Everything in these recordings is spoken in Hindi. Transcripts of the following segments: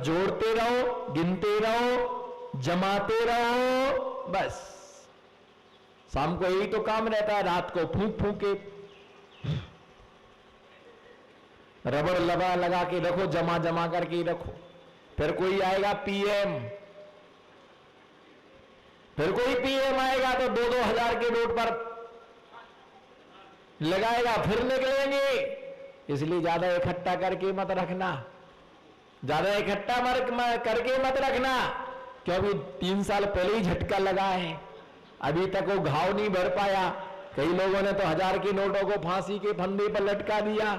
जोड़ते रहो, गिनते रहो, जमाते रहो, बस। शाम को यही तो काम रहता है, रात को फूंक फूंक के रबड़ लगा के रखो, जमा जमा करके रखो। फिर कोई आएगा पीएम, फिर कोई पीएम आएगा तो 2-2 हजार के नोट पर लगाएगा, फिर निकलेंगे। इसलिए ज्यादा इकट्ठा करके मत रखना, ज्यादा इकट्ठा करके मत रखना, क्योंकि 3 साल पहले ही झटका लगा है, अभी तक वो घाव नहीं भर पाया। कई लोगों ने तो 1000 के नोटों को फांसी के फंदे पर लटका दिया,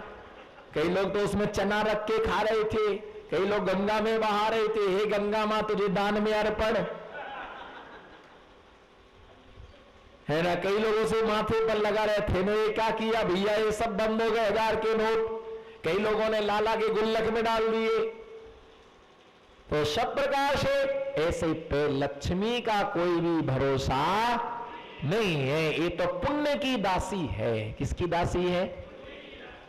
कई लोग तो उसमें चना रख के खा रहे थे, कई लोग गंगा में बहा रहे थे, हे गंगा मां तुझे दान में अर्पण, है ना। कई लोगों से माथे पर लगा रहे थे, ने क्या किया भैया, ये सब बंद हो गए 1000 के नोट। कई लोगों ने लाला के गुल्लक में डाल दिए। तो सब प्रकार से ऐसे पे लक्ष्मी का कोई भी भरोसा नहीं है। ये तो पुण्य की दासी है। किसकी दासी है?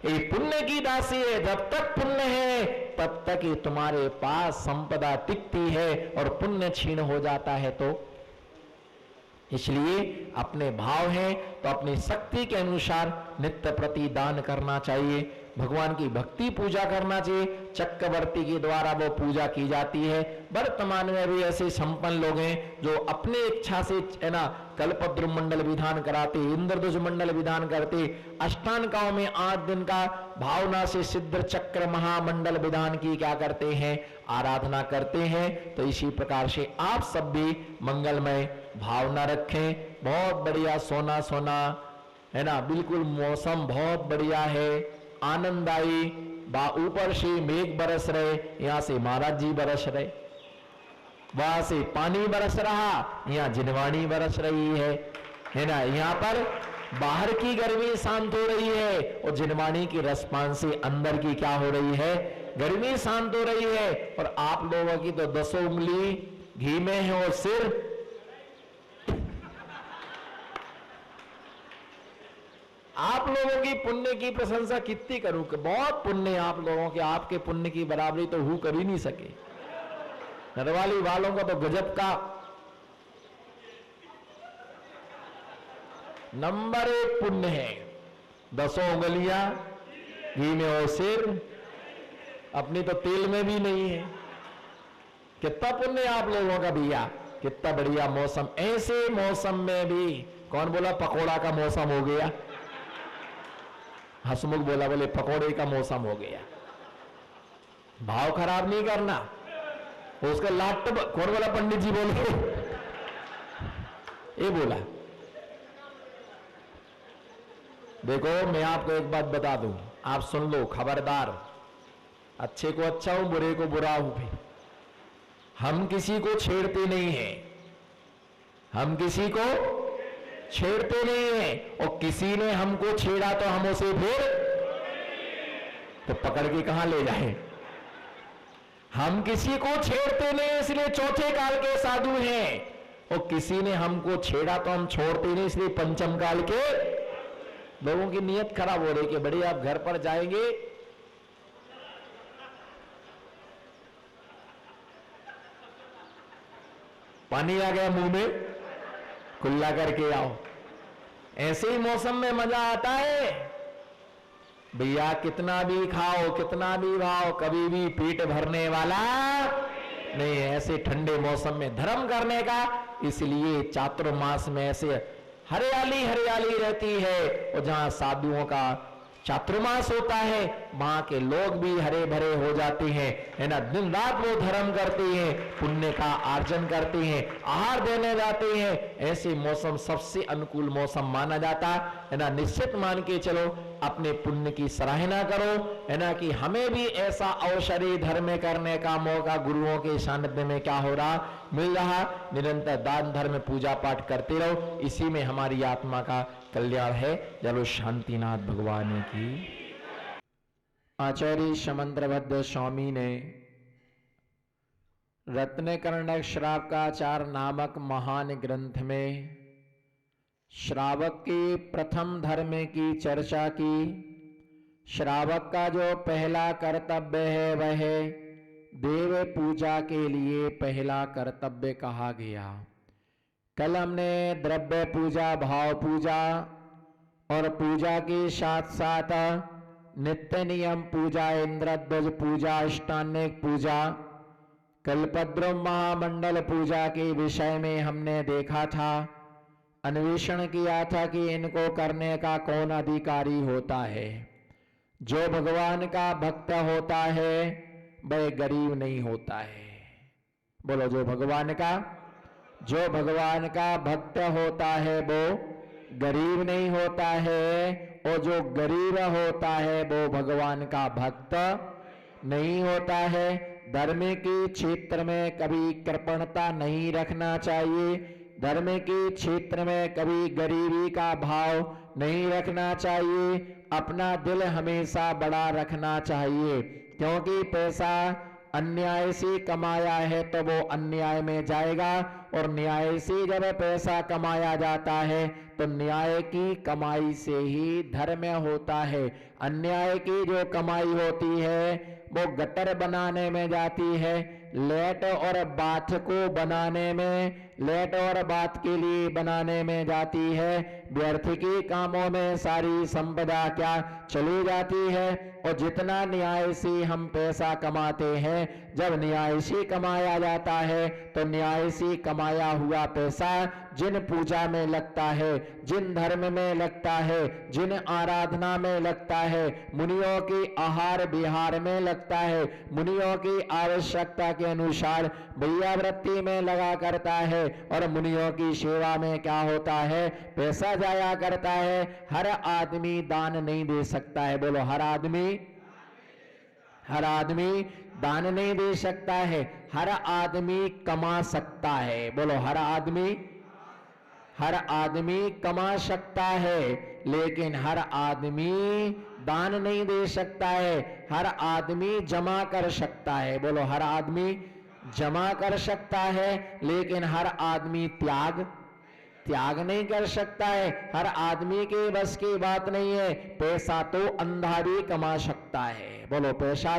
ये पुण्य की दासी है। जब तक पुण्य है तब तक ये तुम्हारे पास संपदा टिकती है, और पुण्य क्षीण हो जाता है तो इसलिए अपने भाव है तो अपनी शक्ति के अनुसार नित्य प्रति दान करना चाहिए, भगवान की भक्ति पूजा करना चाहिए। चक्रवर्ती के द्वारा वो पूजा की जाती है। वर्तमान में भी ऐसे संपन्न लोग हैं जो अपने इच्छा से है ना कल्पद्रुम मंडल विधान कराते, इंद्रध्वज मंडल विधान करते, अष्टांगाओं में 8 दिन का भावना से सिद्ध चक्र महामंडल विधान की क्या करते हैं, आराधना करते हैं। तो इसी प्रकार से आप सब भी मंगलमय भावना रखें। बहुत बढ़िया सोना सोना है ना, बिल्कुल मौसम बहुत बढ़िया है, आनंददायी। ऊपर से मेघ बरस रहे, यहां से महाराज जी बरस रहे, वहां से पानी बरस रहा, यहाँ जिनवाणी बरस रही है ना। यहाँ पर बाहर की गर्मी शांत हो रही है और जिनवाणी की रसपान से अंदर की क्या हो रही है, गर्मी शांत हो रही है। और आप लोगों की तो 10 उंगली घी में है और सिर आप लोगों की पुण्य की प्रशंसा कितनी करूं कि बहुत पुण्य आप लोगों के, आपके पुण्य की बराबरी तो हु कर ही नहीं सके। नरवाली वालों का तो गजब का नंबर 1 पुण्य है। 10 उंगलियां घी में और सिर अपनी तो तेल में भी नहीं है। कितना पुण्य आप लोगों का भैया, कितना बढ़िया मौसम। ऐसे मौसम में भी कौन बोला पकोड़ा का मौसम हो गया? हसमुख बोला, बोले पकोड़े का मौसम हो गया। भाव खराब नहीं करना। उसका लाट कौन बोला? पंडित जी बोले, ये बोला। देखो मैं आपको एक बात बता दूं, आप सुन लो, खबरदार। अच्छे को अच्छा हूं, बुरे को बुरा हूं। भी हम किसी को छेड़ते नहीं हैं, हम किसी को छेड़ते नहीं है। और किसी ने हमको छेड़ा तो हम उसे फिर तो पकड़ के कहां ले जाए? हम किसी को छेड़ते नहीं, इसलिए चौथे काल के साधु हैं। और किसी ने हमको छेड़ा तो हम छोड़ते नहीं, इसलिए पंचम काल के। लोगों की नीयत खराब हो रही कि बड़े आप घर पर जाएंगे, पानी आ गया मुंह में, कुल्ला करके आओ। ऐसे ही मौसम में मजा आता है भैया, कितना भी खाओ, कितना भी खाओ, कभी भी पेट भरने वाला नहीं है ऐसे ठंडे मौसम में धर्म करने का। इसलिए चातुर्मास में ऐसे हरियाली हरियाली रहती है, और जहां साधुओं का चातुर्मास होता है वहां के लोग भी हरे भरे हो जाते हैं, है ना। दिन रात वो धर्म करते हैं, पुण्य का आर्जन करते हैं, आहार देने जाते हैं। ऐसे मौसम सबसे अनुकूल मौसम माना जाता है ना। निश्चित मान के चलो, अपने पुण्य की सराहना करो, है ना, कि हमें भी ऐसा अवसरी धर्म करने का मौका गुरुओं के सानिध्य में क्या हो रहा, मिल रहा। निरंतर दान धर्म पूजा पाठ करते रहो, इसी में हमारी आत्मा का कल्याण है। चलो शांतिनाथ भगवान की। आचार्य समंद्रभद्र स्वामी ने रत्नकर्णक श्रावकाचार नामक महान ग्रंथ में श्रावक के प्रथम धर्म की चर्चा की। श्रावक का जो पहला कर्तव्य है वह देव पूजा के लिए पहला कर्तव्य कहा गया। कल हमने द्रव्य पूजा, भाव पूजा और पूजा के साथ साथ नित्य नियम पूजा, इंद्रध्वज पूजा, अष्टांगिक पूजा, कल्पद्रुम महामंडल पूजा के विषय में हमने देखा था, अन्वेषण किया था कि इनको करने का कौन अधिकारी होता है। जो भगवान का भक्त होता है वह गरीब नहीं होता है। बोलो, जो भगवान का भक्त होता है वो गरीब नहीं होता है, और जो गरीब होता है वो भगवान का भक्त नहीं होता है। धर्म के क्षेत्र में कभी कृपणता नहीं रखना चाहिए, धर्म के क्षेत्र में कभी गरीबी का भाव नहीं रखना चाहिए, अपना दिल हमेशा बड़ा रखना चाहिए, क्योंकि पैसा अन्याय से कमाया है तो वो अन्याय में जाएगा, और न्याय से जब पैसा कमाया जाता है तो न्याय की कमाई से ही धर्म होता है। अन्याय की जो कमाई होती है वो गटर बनाने में जाती है, लेट और बाथ को बनाने में, लेट और बाथ के लिए बनाने में जाती है, व्यर्थ के कामों में सारी संपदा क्या चली जाती है। और जितना न्याय से हम पैसा कमाते हैं, जब न्याय से कमाया जाता है तो न्याय से कमाया हुआ पैसा जिन पूजा में लगता है, जिन धर्म में लगता है, जिन आराधना में लगता है, मुनियों के आहार विहार में लगता है, मुनियों की आवश्यकता के अनुसार भैयावृत्ति में लगा करता है, और मुनियों की सेवा में क्या होता है, पैसा जाया करता है। हर आदमी दान नहीं दे सकता है। बोलो, हर आदमी दान नहीं दे सकता है। हर आदमी कमा सकता है। बोलो, हर आदमी कमा सकता है, लेकिन हर आदमी दान नहीं दे सकता है। हर आदमी जमा कर सकता है। बोलो, हर आदमी जमा कर सकता है, लेकिन हर आदमी त्याग नहीं कर सकता है। हर आदमी के बस की बात नहीं है। पैसा तो अंधा भी कमा सकता है। बोलो, पैसा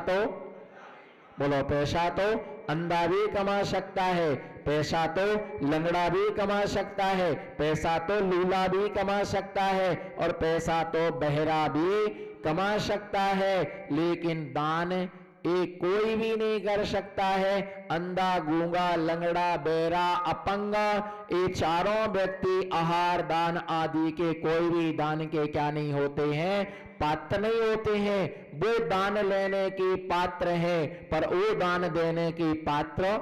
तो अंधा भी कमा सकता है, पैसा तो लंगड़ा भी कमा सकता है, पैसा तो लूला भी कमा सकता है, और पैसा तो बहरा भी कमा सकता है, लेकिन दान एक कोई भी नहीं कर सकता है। अंधा, गूंगा, लंगड़ा, बेरा, अपंग, ये चारों व्यक्ति आहार दान आदि के कोई भी दान के क्या नहीं होते हैं, पात्र नहीं होते हैं। वो दान लेने की पात्र है, पर वो दान देने की पात्र,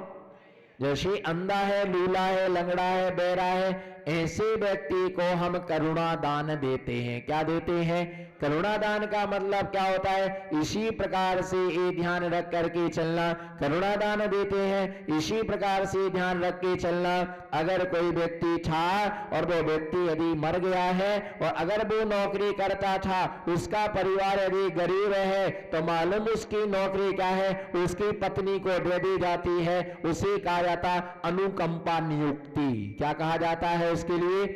जैसे अंधा है, लूला है, लंगड़ा है, बेरा है, ऐसे व्यक्ति को हम करुणा दान देते हैं। क्या देते हैं? करुणा दान का मतलब क्या होता है? इसी प्रकार से ये ध्यान रख करके चलना, करुणा दान देते हैं, इसी प्रकार से ध्यान रख के चलना। अगर कोई व्यक्ति था और वो व्यक्ति यदि मर गया है, और अगर वो नौकरी करता था, उसका परिवार यदि गरीब है, तो मालूम उसकी नौकरी क्या है, उसकी पत्नी को दे दी जाती है। उसे कहा जाता अनुकंपा नियुक्ति। क्या कहा जाता है उसके लिए?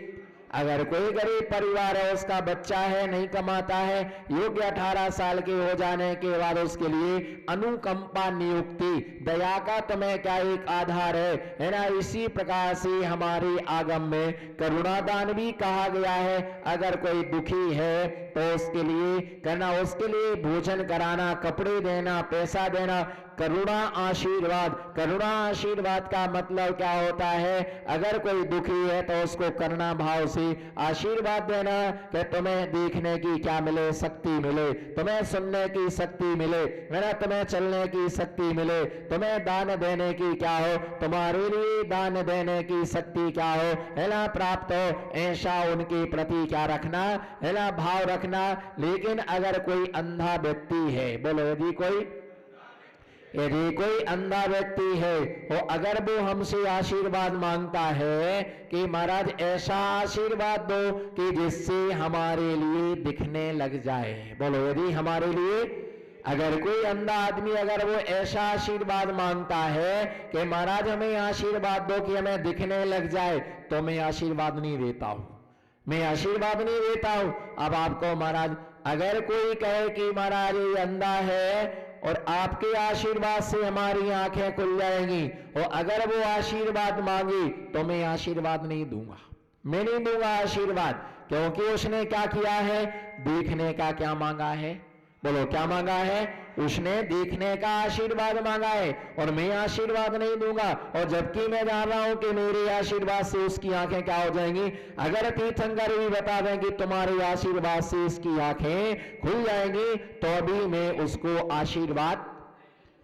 अगर कोई गरीब परिवार है, उसका बच्चा है, नहीं कमाता है, योग्य 18 साल के हो जाने के बाद उसके लिए अनुकंपा नियुक्ति, दया का तुम्हें क्या एक आधार है ना। इसी प्रकार से हमारे आगम में करुणा दान भी कहा गया है। अगर कोई दुखी है तो उसके लिए करना, उसके लिए भोजन कराना, कपड़े देना, पैसा देना, करुणा आशीर्वाद। करुणा आशीर्वाद का मतलब क्या होता है? अगर कोई दुखी है तो उसको करुणा भाव से आशीर्वाद देना कि तुम्हें देखने की क्या मिले, शक्ति मिले, तुम्हें सुनने की शक्ति मिले, मेरा तुम्हें चलने की शक्ति मिले, तुम्हें दान देने की क्या हो, तुम्हारे लिए दान देने की शक्ति क्या हो, है ना, प्राप्त हो। ऐसा उनके प्रति क्या रखना है ना, भाव रखना। लेकिन अगर कोई अंधा व्यक्ति है, बोलो, यदि कोई अंधा व्यक्ति है, और अगर वो हमसे आशीर्वाद मांगता है कि महाराज ऐसा आशीर्वाद दो कि जिससे हमारे लिए दिखने लग जाए, बोलो, यदि हमारे लिए, अगर कोई अंधा आदमी अगर वो ऐसा आशीर्वाद मांगता है कि महाराज हमें आशीर्वाद दो कि हमें दिखने लग जाए, तो मैं आशीर्वाद नहीं देता हूं। मैं आशीर्वाद नहीं देता हूं। अब आपको महाराज अगर कोई कहे कि महाराज ये अंधा है और आपके आशीर्वाद से हमारी आंखें खुल जाएंगी, और अगर वो आशीर्वाद मांगी तो मैं आशीर्वाद नहीं दूंगा, मैं नहीं दूंगा आशीर्वाद, क्योंकि उसने क्या किया है, देखने का क्या मांगा है, बोलो क्या मांगा है, उसने देखने का आशीर्वाद मांगा है, और मैं आशीर्वाद नहीं दूंगा। और जबकि मैं जान रहा हूं कि मेरे आशीर्वाद से उसकी आंखें क्या हो जाएंगी, अगर तीर्थंकर भी बता दें कि तुम्हारे आशीर्वाद से इसकी आंखें खुल जाएंगी, तो भी मैं उसको आशीर्वाद,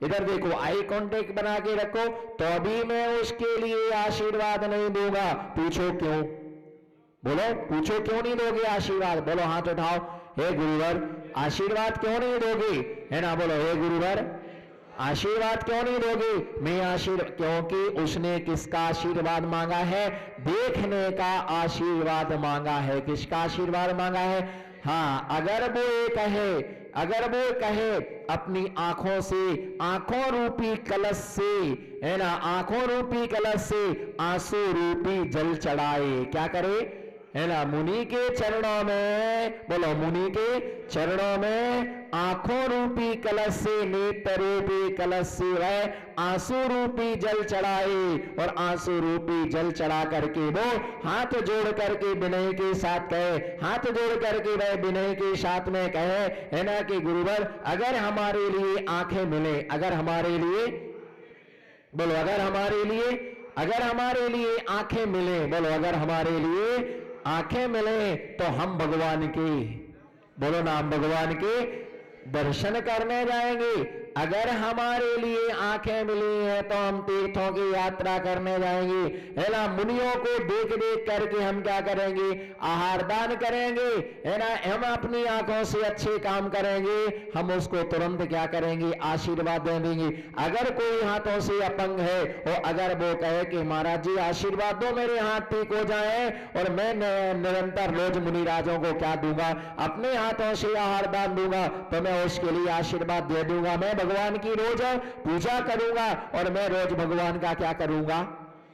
इधर देखो आई कांटेक्ट बना के रखो, तो भी मैं उसके लिए आशीर्वाद नहीं दूंगा। पूछो क्यों, बोलो पूछो क्यों नहीं दोगे आशीर्वाद, बोलो हाथ उठाओ, हे गुरुवर आशीर्वाद क्यों नहीं दोगे, है ना, बोलो हे गुरुवर आशीर्वाद क्यों नहीं दोगे। मैं आशीर्वाद, क्योंकि उसने किसका आशीर्वाद मांगा है, देखने का आशीर्वाद मांगा है। किसका आशीर्वाद मांगा है, हाँ, अगर वो कहे अपनी आंखों से, आंखों रूपी कलश से, है ना, आंखों रूपी कलश से आंसू रूपी जल चढ़ाए, क्या करे, है ना, मुनि के चरणों में, बोलो मुनि के चरणों में आंखों रूपी कलश से, नेत्र रूपी कलश से वह आंसू रूपी जल चढ़ाए, और आंसू रूपी जल चढ़ा करके वो हाथ जोड़ करके विनय के साथ कहे, हाथ जोड़ करके वह विनय के साथ में कहे, है ना, कि गुरुवर अगर हमारे लिए आंखें मिले, अगर हमारे लिए, बोलो अगर हमारे लिए आंखें मिले, बोलो अगर हमारे लिए आंखें मिले, तो हम भगवान के, बोलो ना, हम भगवान के दर्शन करने जाएंगे। अगर हमारे लिए आंखें मिली हैं तो हम तीर्थों की यात्रा करने जाएंगे, है ना, मुनियों को देख देख करके हम क्या करेंगे, आहार दान करेंगे, है ना, हम अपनी आंखों से अच्छे काम करेंगे, हम उसको तुरंत क्या करेंगे, आशीर्वाद दे देंगे। अगर कोई हाथों से अपंग है और अगर वो कहे कि महाराज जी आशीर्वाद दो, मेरे हाथ ठीक हो जाए, और मैं निरंतर रोज मुनिराजों को क्या दूंगा, अपने हाथों से आहार दान दूंगा, तो मैं उसके लिए आशीर्वाद दे दूंगा। मैं भगवान की रोज पूजा करूंगा, और मैं रोज भगवान का क्या करूंगा,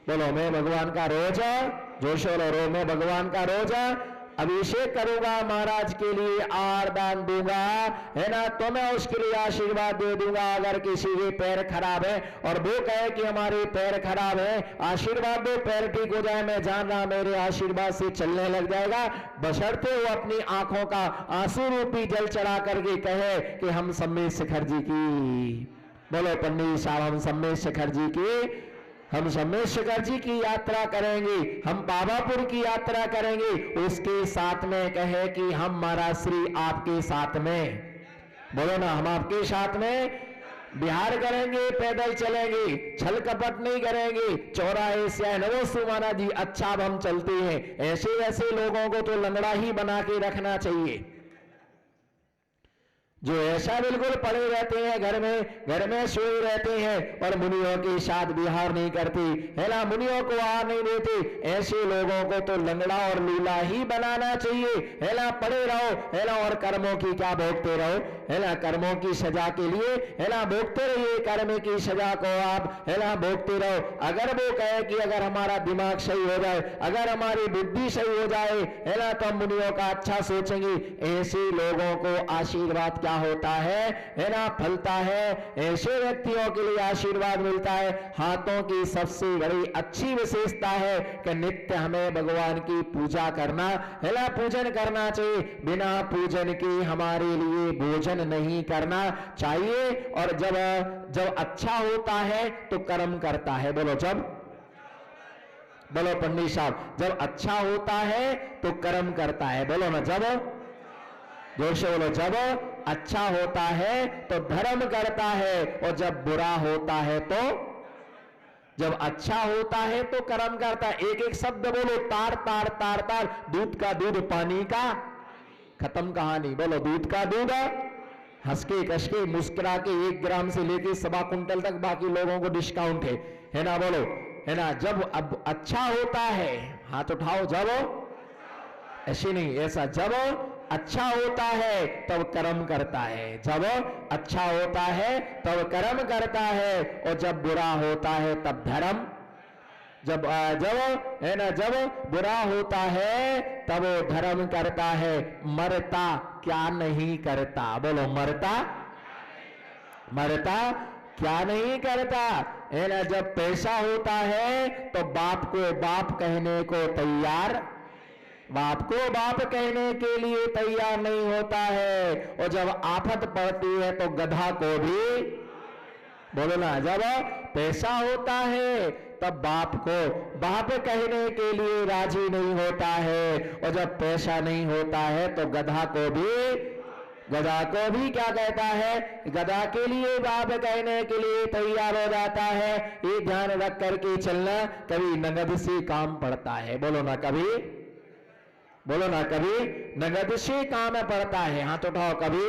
बोलो मैं भगवान का रोज, जोश रो, मैं भगवान का रोज अभिषेक करूंगा, महाराज के लिए आहार दान दूंगा, है ना, तो मैं उसके लिए आशीर्वाद दे दूंगा। अगर किसी के पैर खराब है और वो कहे कि हमारे पैर खराब है, आशीर्वाद दो पैर ठीक हो जाए, मैं जान रहा मेरे आशीर्वाद से चलने लग जाएगा, बशर्ते वो अपनी आंखों का आंसू रूपी जल चढ़ा करके कहे कि हम सम्मेश शेखर जी की, बोलो पंडित साहब हम सम्मेश शेखर जी की, हम सम्मेश शेखर जी की यात्रा करेंगे, हम पावापुर की यात्रा करेंगे, उसके साथ में कहे कि हम महाराज श्री आपके साथ में, बोलो ना, हम आपके साथ में बिहार करेंगे, पैदल चलेंगे, छल कपट नहीं करेंगे, चौराहे से नमोस्तु महाराज जी अच्छा अब हम चलते हैं। ऐसे ऐसे लोगों को तो लंगड़ा ही बना के रखना चाहिए, जो ऐसा बिल्कुल पड़े रहते हैं घर में सोए रहते हैं और मुनियों के साथ विहार नहीं करते, है ना, मुनियों को आहार नहीं देते, ऐसे लोगों को तो लंगड़ा और लूला ही बनाना चाहिए, है ना, पड़े रहो, है ना, और कर्मों की क्या भोगते रहो, है ना, कर्मों की सजा के लिए, है ना, भोगते रहिए, कर्म की सजा को आप, है ना, भोगते रहो। अगर वो कहे कि अगर हमारा दिमाग सही हो जाए, अगर हमारी बुद्धि सही हो जाए, है ना, तो हम मुनियों का अच्छा सोचेंगे, ऐसे लोगों को आशीर्वाद क्या होता है ना, फलता है, ऐसे व्यक्तियों के लिए आशीर्वाद मिलता है। हाथों की सबसे बड़ी अच्छी विशेषता है कि नित्य हमें भगवान की पूजा करना, है ना, पूजन करना चाहिए, बिना पूजन के हमारे लिए भोजन नहीं करना चाहिए। और जब अच्छा होता है तो कर्म करता है, बोलो जब, बोलो पंडित साहब, जब अच्छा होता है तो कर्म करता है, बोलो ना, जब, जोर से बोलो, जब अच्छा होता है तो धर्म करता है, और जब बुरा होता है तो, जब अच्छा होता है तो कर्म करता है। एक एक शब्द बोलो, तार तार तार तार, दूध का दूध पानी का, खत्म कहानी, बोलो दूध का दूध, हंस के कस के मुस्कुरा के 1 ग्राम से लेके 1.25 कुंटल तक बाकी लोगों को डिस्काउंट है ना, बोलो, है ना, जब अब अच्छा होता है, हाथ उठाओ, जब, ऐसे नहीं, ऐसा, जब अच्छा होता है तब कर्म करता है, जब अच्छा होता है तब कर्म करता है, और जब बुरा होता है तब धर्म, जब है ना, जब बुरा होता है तब वो धर्म करता है, मरता क्या नहीं करता। बोलो, मरता क्या नहीं करता, है ना। जब पैसा होता है तो बाप को बाप कहने को तैयार, बाप को बाप कहने के लिए तैयार नहीं होता है। और जब आफत पड़ती है तो गधा को भी, बोलो ना, जब पैसा होता है तब बाप को बाप कहने के लिए राजी नहीं होता है। और जब पैसा नहीं होता है तो गधा को भी क्या कहता है, गधा के लिए बाप कहने के लिए तैयार हो जाता है। ये ध्यान रख करके चलना, कभी नगद से काम पड़ता है। बोलो ना, कभी नगद से काम पड़ता है। हाथ उठाओ, कभी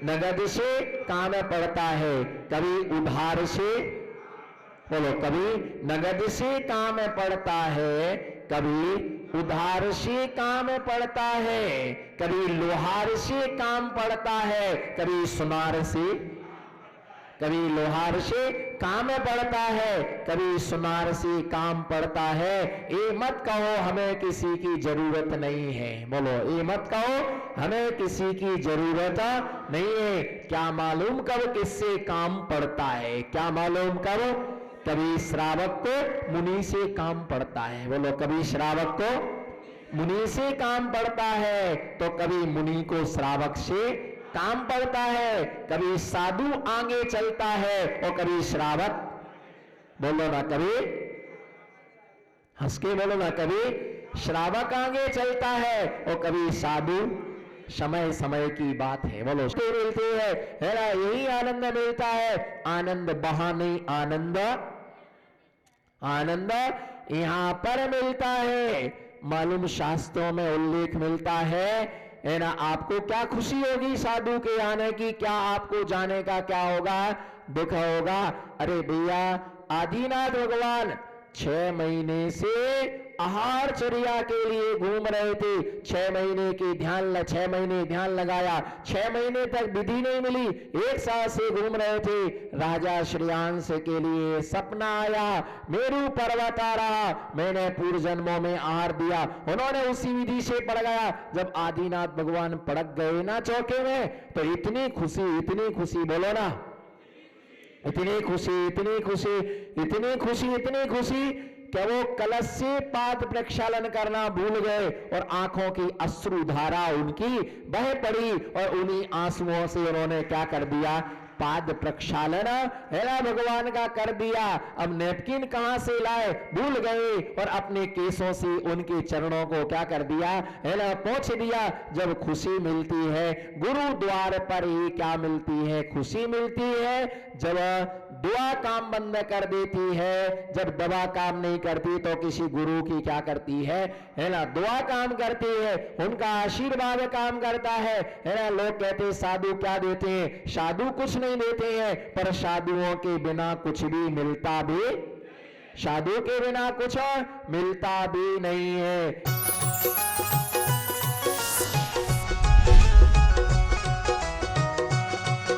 नगद से काम पड़ता है, कभी उधार से। बोलो, कभी नगद से काम पड़ता है, कभी उधार से काम पड़ता है, कभी लोहार से काम पड़ता है, कभी सुनार से, कभी लोहार से काम पड़ता है, कभी सुनार से काम पड़ता है। ये मत कहो हमें किसी की जरूरत नहीं है। बोलो, ये मत कहो हमें किसी की जरूरत नहीं है। क्या मालूम कब किससे काम पड़ता है, क्या मालूम कब। कभी श्रावक को मुनि से काम पड़ता है। बोलो, कभी श्रावक को मुनि से काम पड़ता है, तो कभी मुनि को श्रावक से काम पड़ता है। कभी साधु आगे चलता है और कभी श्रावक, बोलो ना, कभी हंस के बोलो ना, कभी श्रावक आगे चलता है और कभी साधु। समय समय की बात है। बोलो, मिलती है ना, यही आनंद मिलता है। आनंद बहा नहीं, आनंद यहां पर मिलता है। मालूम शास्त्रों में उल्लेख मिलता है ना। आपको क्या खुशी होगी साधु के आने की, क्या आपको जाने का क्या होगा, दुख होगा। अरे भैया, आदिनाथ भगवान 6 महीने से आहार चर्या के लिए घूम रहे थे। 6 महीने ध्यान लगाया, 6 महीने तक विधि नहीं मिली, 1 साल से घूम रहे थे। राजा श्रेयांश के लिए सपना आया, मेरू पर्वत आ रहा, मैंने पूर्व जन्मों में आहार दिया। उन्होंने उसी विधि से पड़ गया। जब आदिनाथ भगवान पड़क गए ना चौके में, तो इतनी खुशी, बोलो ना, इतनी खुशी कि वो कलश से पाद प्रक्षालन करना भूल गए और आंखों की अश्रुधारा उनकी बह पड़ी। और उन्हीं आंसुओं से उन्होंने क्या कर दिया, पाद प्रक्षालन है ना भगवान का कर दिया। अब नैपकिन कहां से लाए, भूल गए, और अपने केसों से उनके चरणों को क्या कर दिया, है ना, पोंछ दिया। जब खुशी मिलती है गुरु द्वार पर ही क्या मिलती है, खुशी मिलती है। जब दुआ काम बंद कर देती है, जब दवा काम नहीं करती तो किसी गुरु की क्या करती है ना, दुआ काम करती है, उनका आशीर्वाद काम करता है ना। लोग कहते हैं साधु क्या देते हैं, साधु कुछ नहीं देते हैं, पर साधुओं के बिना कुछ भी मिलता भी, साधु के बिना कुछ मिलता भी नहीं है।